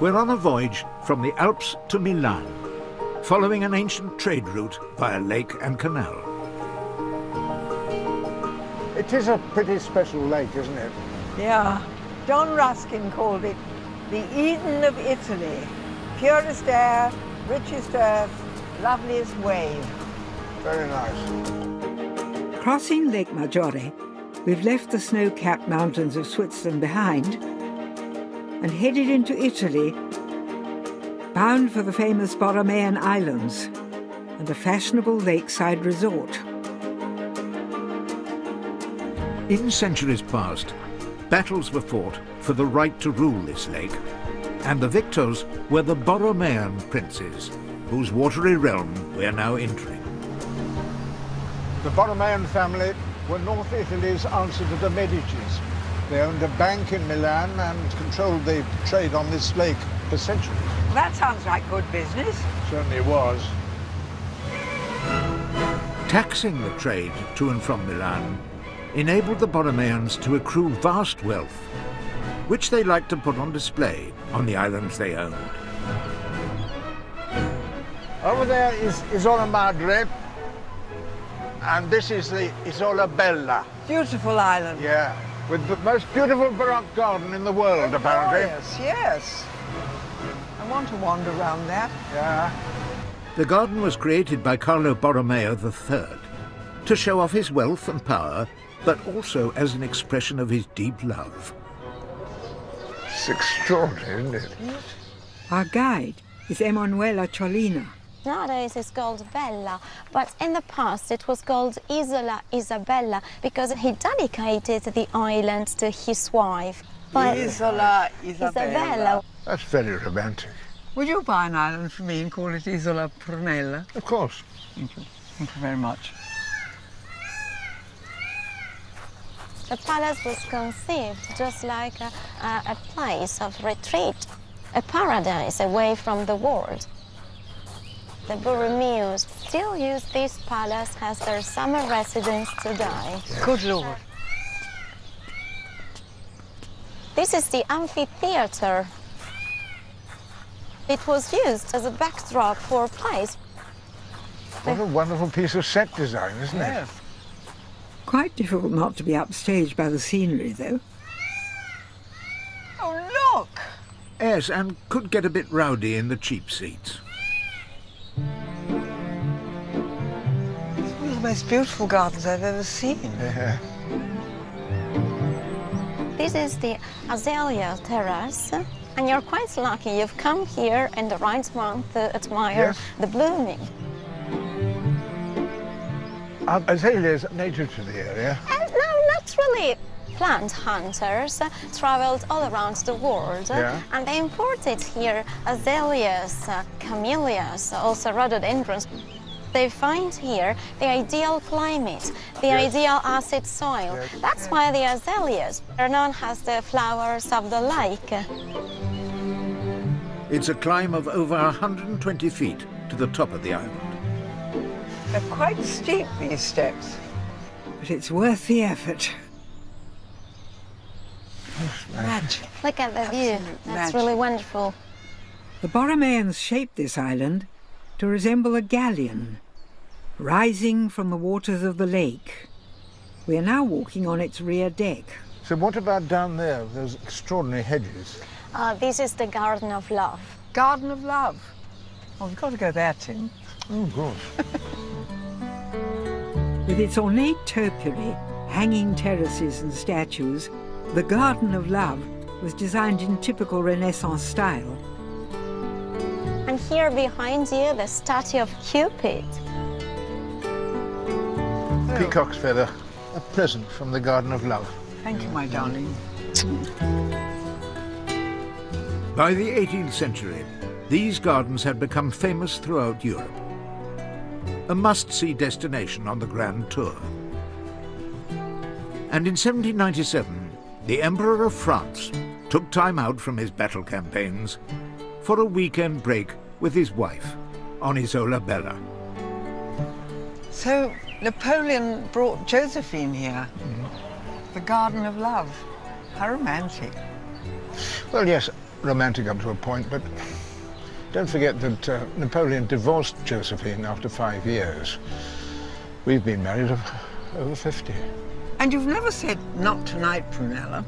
We're on a voyage from the Alps to Milan, following an ancient trade route via lake and canal. It is a pretty special lake, isn't it? Yeah. John Ruskin called it the Eden of Italy. Purest air, richest earth, loveliest wave. Very nice. Crossing Lake Maggiore, we've left the snow-capped mountains of Switzerland behind and headed into Italy, bound for the famous Borromean Islands and a fashionable lakeside resort. In centuries past, battles were fought for the right to rule this lake, and the victors were the Borromean princes, whose watery realm we're now entering. The Borromean family were North Italy's answer to the Medicis. They owned a bank in Milan and controlled the trade on this lake for centuries. That sounds like good business. Certainly was. Taxing the trade to and from Milan enabled the Borromeans to accrue vast wealth, which they liked to put on display on the islands they owned. Over there is Isola Maggiore, and this is the Isola Bella. Beautiful island. Yeah, with the most beautiful Baroque garden in the world, apparently. Yes, yes. I want to wander around that. Yeah. The garden was created by Carlo Borromeo III to show off his wealth and power, but also as an expression of his deep love. It's extraordinary, isn't it? Our guide is Emanuela Ciolina. Nowadays it's called Bella, but in the past it was called Isola Isabella because he dedicated the island to his wife. Isola Isabella. That's very romantic. Would you buy an island for me and call it Isola Prunella? Of course. Thank you. Thank you very much. The palace was conceived just like a place of retreat, a paradise away from the world. The Borromeans still use this palace as their summer residence today. Good Lord. This is the amphitheater. It was used as a backdrop for plays. What a wonderful piece of set design, isn't it? Quite difficult not to be upstaged by the scenery, though. Oh, look! Yes, and could get a bit rowdy in the cheap seats. It's one of the most beautiful gardens I've ever seen. Yeah. This is the Azalea Terrace, and you're quite lucky you've come here in the right month to admire the blooming. Azaleas native to the area? No, not really. Plant hunters traveled all around the world, and they imported here azaleas, camellias, also rhododendrons. They find here the ideal climate, the ideal acid soil. That's why the azaleas are known as the flowers of the lake. It's a climb of over 120 feet to the top of the island. They're quite steep, these steps. But it's worth the effort. Magic. Look at the view. Absolute That's magic. really wonderful. The Borromeans shaped this island to resemble a galleon, rising from the waters of the lake. We are now walking on its rear deck. So what about down there, those extraordinary hedges? This is the Garden of Love. Garden of Love. Oh, we've got to go there, Tim. Oh, of course. With its ornate topiary, hanging terraces and statues, the Garden of Love was designed in typical Renaissance style. And here behind you, the statue of Cupid. Peacock's feather, a present from the Garden of Love. Thank you, my darling. By the 18th century, these gardens had become famous throughout Europe. A must-see destination on the Grand Tour. And in 1797, the Emperor of France took time out from his battle campaigns for a weekend break with his wife on Isola Bella. So Napoleon brought Josephine here. The Garden of Love. How romantic. Well, yes, romantic up to a point, but don't forget that Napoleon divorced Josephine after 5 years. We've been married over 50. And you've never said, not tonight, Prunella.